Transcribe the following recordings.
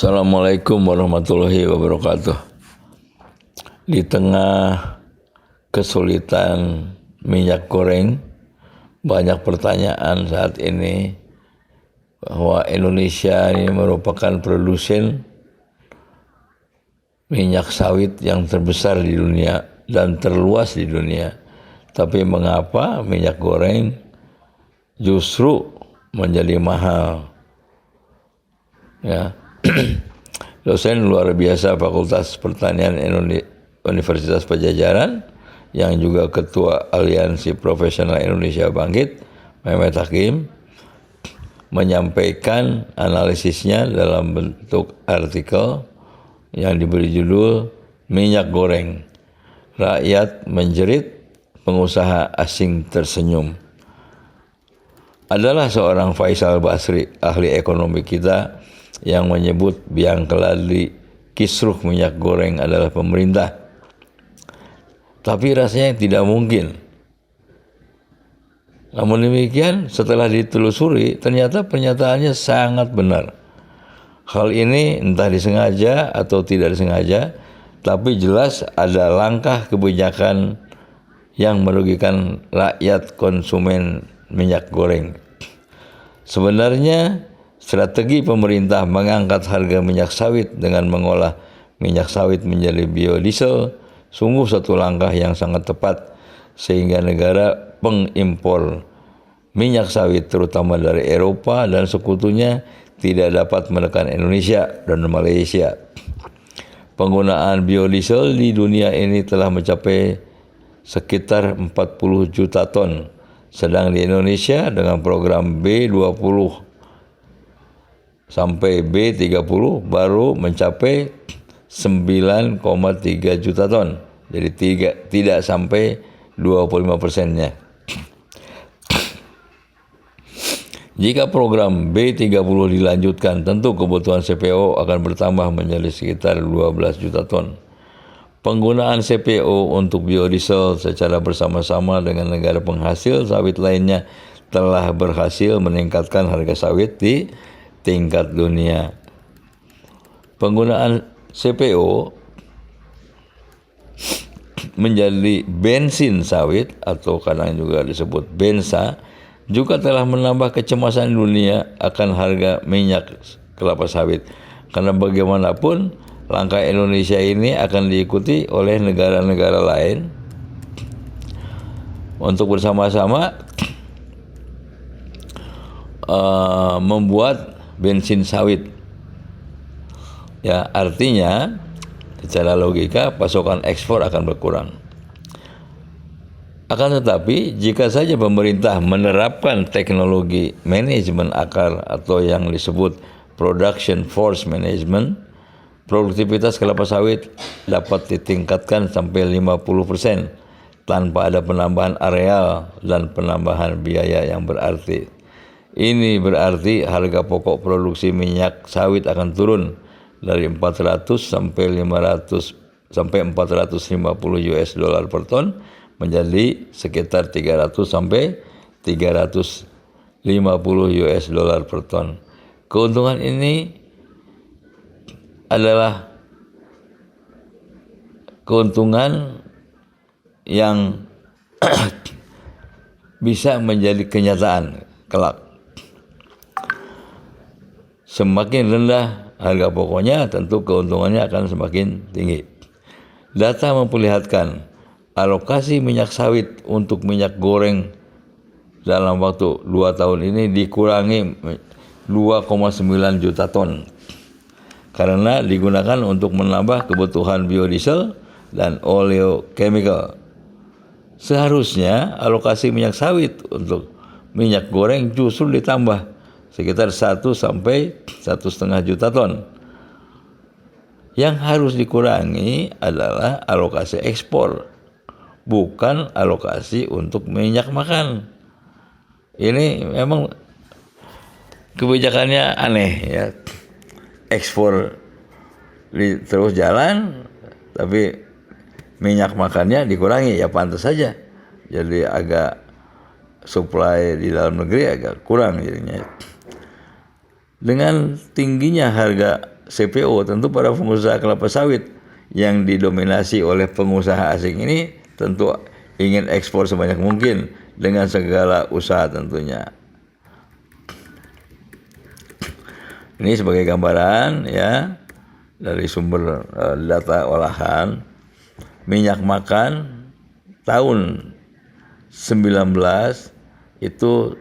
Assalamualaikum warahmatullahi wabarakatuh. Di tengah kesulitan minyak goreng, banyak pertanyaan saat ini bahwa Indonesia ini merupakan produsen minyak sawit yang terbesar di dunia dan terluas di dunia. Tapi mengapa minyak goreng justru menjadi mahal? Ya. Dosen luar biasa Fakultas Pertanian Universitas Padjadjaran yang juga Ketua Aliansi Profesional Indonesia Bangkit, Mehmet Hakim, menyampaikan analisisnya dalam bentuk artikel yang diberi judul Minyak Goreng, Rakyat Menjerit, Pengusaha Asing Tersenyum. Adalah seorang Faisal Basri, ahli ekonomi kita, yang menyebut biang keladi kisruh minyak goreng adalah pemerintah. Tapi rasanya tidak mungkin. Namun demikian, setelah ditelusuri, ternyata pernyataannya sangat benar. Hal ini entah disengaja atau tidak disengaja, tapi jelas ada langkah kebijakan yang merugikan rakyat konsumen minyak goreng. Sebenarnya, strategi pemerintah mengangkat harga minyak sawit dengan mengolah minyak sawit menjadi biodiesel sungguh satu langkah yang sangat tepat, sehingga negara pengimpor minyak sawit terutama dari Eropa dan sekutunya tidak dapat menekan Indonesia dan Malaysia. Penggunaan biodiesel di dunia ini telah mencapai sekitar 40 juta ton, sedang di Indonesia dengan program B20 sampai B30 baru mencapai 9,3 juta ton. Jadi tidak sampai 25%-nya. Jika program B30 dilanjutkan, tentu kebutuhan CPO akan bertambah menjadi sekitar 12 juta ton. Penggunaan CPO untuk biodiesel secara bersama-sama dengan negara penghasil sawit lainnya telah berhasil meningkatkan harga sawit di tingkat dunia. Penggunaan CPO menjadi bensin sawit atau kadang juga disebut bensa juga telah menambah kecemasan dunia akan harga minyak kelapa sawit. Karena bagaimanapun langkah Indonesia ini akan diikuti oleh negara-negara lain untuk bersama-sama membuat bensin sawit. Ya, artinya secara logika pasokan ekspor akan berkurang. Akan tetapi jika saja pemerintah menerapkan teknologi manajemen akar atau yang disebut production force management, produktivitas kelapa sawit dapat ditingkatkan sampai 50% tanpa ada penambahan areal dan penambahan biaya yang berarti. Ini berarti harga pokok produksi minyak sawit akan turun dari 400 sampai 500 sampai 450 US dollar per ton menjadi sekitar 300 sampai 350 US dollar per ton. Keuntungan ini adalah keuntungan yang bisa menjadi kenyataan kelak. Semakin rendah harga pokoknya, tentu keuntungannya akan semakin tinggi. Data memperlihatkan alokasi minyak sawit untuk minyak goreng dalam waktu 2 tahun ini dikurangi 2,9 juta ton karena digunakan untuk menambah kebutuhan biodiesel dan oleochemical. Seharusnya alokasi minyak sawit untuk minyak goreng justru ditambah sekitar 1 sampai 1,5 juta ton. Yang harus dikurangi adalah alokasi ekspor, bukan alokasi untuk minyak makan. Ini memang kebijakannya aneh ya. Ekspor terus jalan, tapi minyak makannya dikurangi, ya pantas saja. Jadi agak supply di dalam negeri agak kurang jadinya. Dengan tingginya harga CPO, tentu para pengusaha kelapa sawit yang didominasi oleh pengusaha asing ini tentu ingin ekspor sebanyak mungkin dengan segala usaha tentunya. Ini sebagai gambaran ya dari sumber data olahan minyak makan tahun 19 itu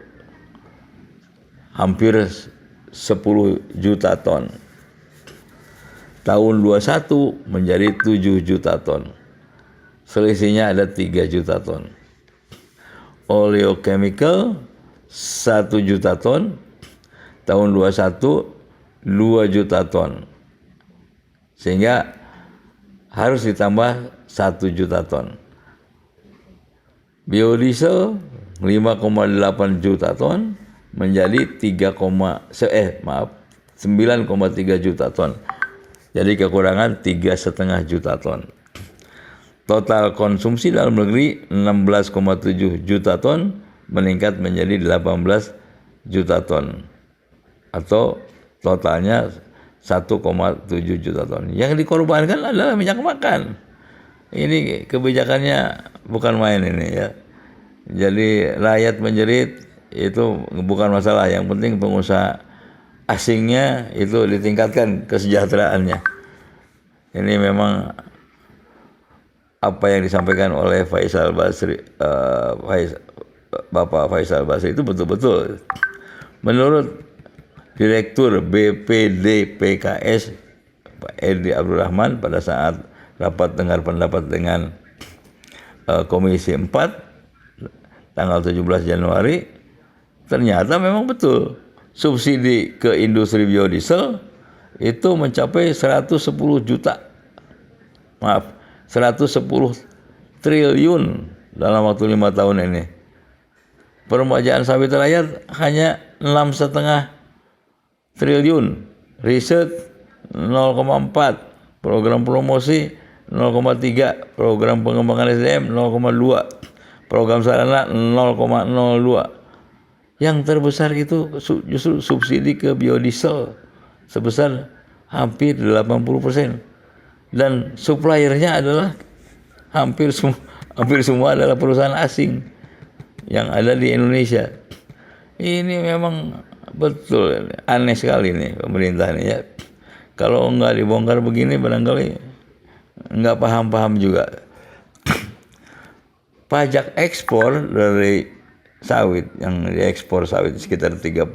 hampir 10 juta ton. Tahun 21 menjadi 7 juta ton. Selisihnya ada 3 juta ton. Oleochemical 1 juta ton. Tahun 21 2 juta ton. Sehingga harus ditambah 1 juta ton. Biodiesel 5,8 juta ton menjadi 9,3 juta ton. Jadi kekurangan 3,5 juta ton. Total konsumsi dalam negeri 16,7 juta ton meningkat menjadi 18 juta ton. Atau totalnya 1,7 juta ton. Yang dikorbankan adalah minyak makan. Ini kebijakannya bukan main ini ya. Jadi rakyat menjerit itu bukan masalah. Yang penting pengusaha asingnya itu ditingkatkan kesejahteraannya. Ini memang apa yang disampaikan oleh Bapak Faisal Basri itu betul-betul. Menurut Direktur BPD PKS Pak Edi Abdurrahman pada saat rapat dengar pendapat dengan Komisi 4 tanggal 17 Januari, ternyata memang betul subsidi ke industri biodiesel itu mencapai 110 triliun dalam waktu 5 tahun ini. Peremajaan sawit rakyat hanya 6,5 triliun, riset 0,4, program promosi 0,3, program pengembangan SDM 0,2, program sarana 0,02. Yang terbesar itu justru subsidi ke biodiesel sebesar hampir 80%. Dan suppliernya adalah hampir semua adalah perusahaan asing yang ada di Indonesia. Ini memang betul aneh sekali nih pemerintah ini ya. Kalau nggak dibongkar begini barangkali nggak paham juga. Pajak ekspor dari sawit yang diekspor sawit sekitar 34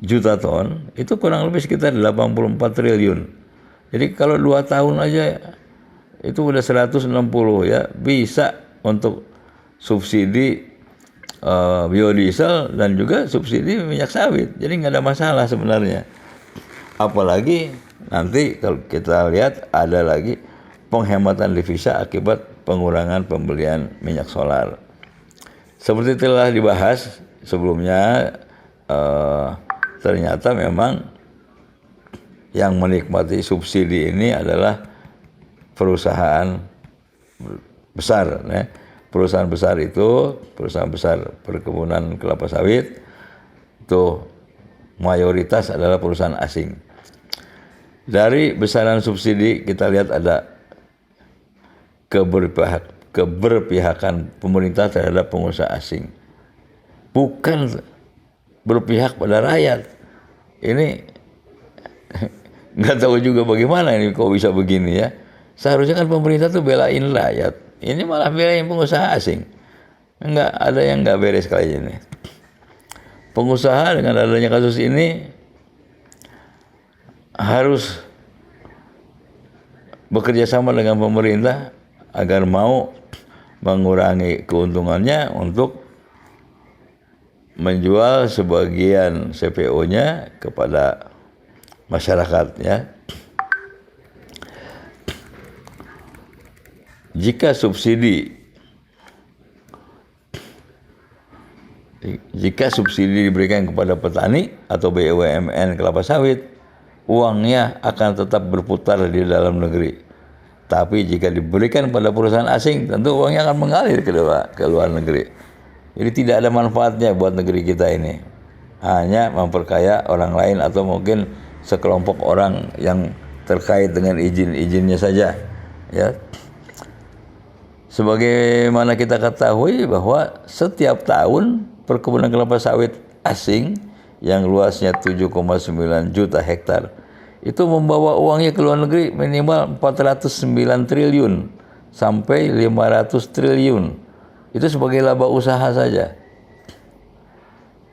juta ton itu kurang lebih sekitar 84 triliun. Jadi kalau 2 tahun aja itu udah 160 ya, bisa untuk subsidi biodiesel dan juga subsidi minyak sawit. Jadi nggak ada masalah sebenarnya. Apalagi nanti kalau kita lihat ada lagi penghematan devisa akibat pengurangan pembelian minyak solar. Seperti telah dibahas sebelumnya, ternyata memang yang menikmati subsidi ini adalah perusahaan besar. Perusahaan besar itu, perusahaan besar perkebunan kelapa sawit itu mayoritas adalah perusahaan asing. Dari besaran subsidi kita lihat ada keberpihakan pemerintah terhadap pengusaha asing. Bukan berpihak pada rakyat. Ini nggak tahu juga bagaimana ini kok bisa begini ya. Seharusnya kan pemerintah tuh belain rakyat. Ini malah belain pengusaha asing. Enggak, ada yang nggak beres kali ini. Pengusaha dengan adanya kasus ini harus bekerja sama dengan pemerintah agar mau mengurangi keuntungannya untuk menjual sebagian CPO-nya kepada masyarakat ya. Jika subsidi diberikan kepada petani atau BUMN kelapa sawit, uangnya akan tetap berputar di dalam negeri. Tapi jika diberikan pada perusahaan asing, tentu uangnya akan mengalir ke luar negeri. Jadi tidak ada manfaatnya buat negeri kita ini. hanya memperkaya orang lain atau mungkin sekelompok orang yang terkait dengan izin-izinnya saja, ya. Sebagaimana kita ketahui bahwa setiap tahun perkebunan kelapa sawit asing yang luasnya 7,9 juta hektar itu membawa uangnya ke luar negeri minimal 409 triliun sampai 500 triliun. Itu sebagai laba usaha saja.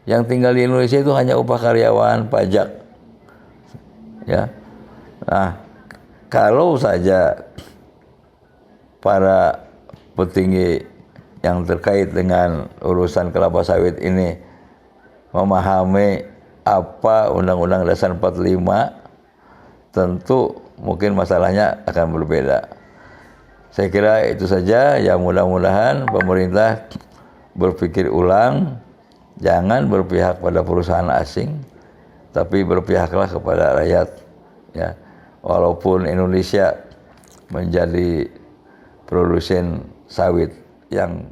Yang tinggal di Indonesia itu hanya upah karyawan, pajak. Ya. Nah, kalau saja para petinggi yang terkait dengan urusan kelapa sawit ini memahami apa Undang-Undang Dasar 45, tentu mungkin masalahnya akan berbeda. Saya kira itu saja, ya mudah-mudahan pemerintah berpikir ulang, jangan berpihak pada perusahaan asing, tapi berpihaklah kepada rakyat. Ya, walaupun Indonesia menjadi produsen sawit yang